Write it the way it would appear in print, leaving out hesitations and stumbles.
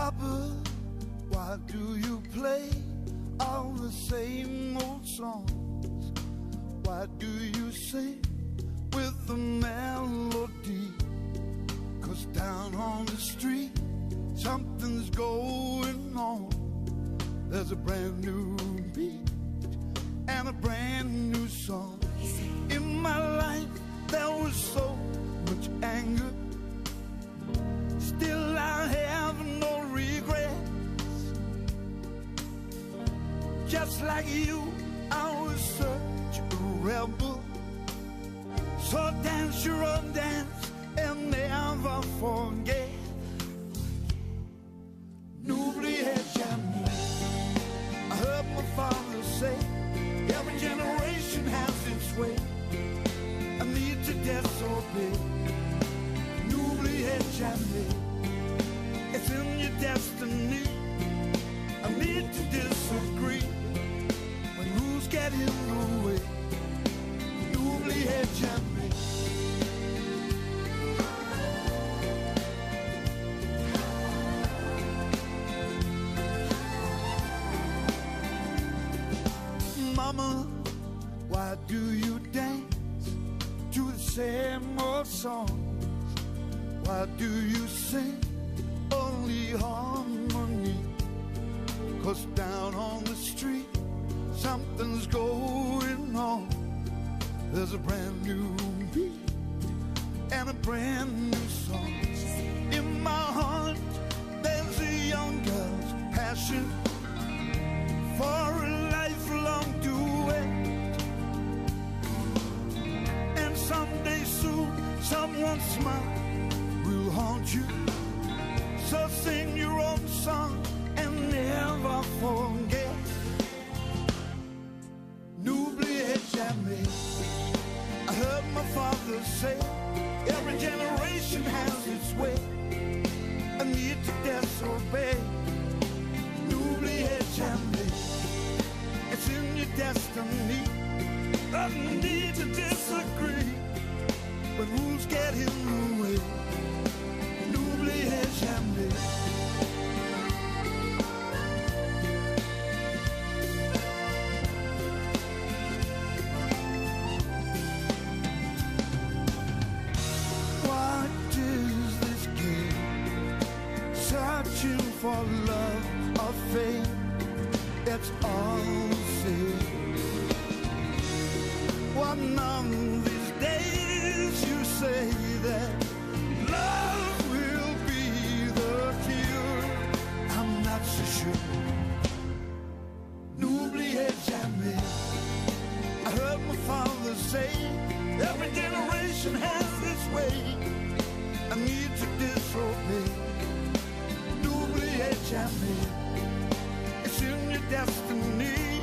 Papa, why do you play all the same old songs? Why do you sing with the melody? 'Cause down on the street something's going on. There's a brand new beat and a brand new song. In my life there was so much anger, still I have no regrets. Just like you, I was such a rebel. So dance your own dance and never forget. N'oubliez jamais. I heard my father say, every generation has its way. I need to disobey. N'oubliez jamais. It's in your destiny. I need to disagree when rules get in the way. N'oubliez jamais. Mama, why do you dance to the same old songs? Why do you sing only harmony? 'Cause down on the street something's going on. There's a brand new beat and a brand new song. In my heart there's a young girl's passion for a lifelong duet. And someday soon someone's smile will haunt you. So sing your own song and never forget. N'oubliez jamais. I heard my father say, every generation has its way. I need to disobey. N'oubliez jamais. It's in your destiny. I need to disagree when rules get in the way. N'oubliez jamais. What is this game? Searching for love or fame? It's all the same. One of these days you say that love will be the cure. I'm not so sure. N'oubliez jamais. I heard my father say, every generation has its way. I need to disobey. N'oubliez jamais. It's in your destiny.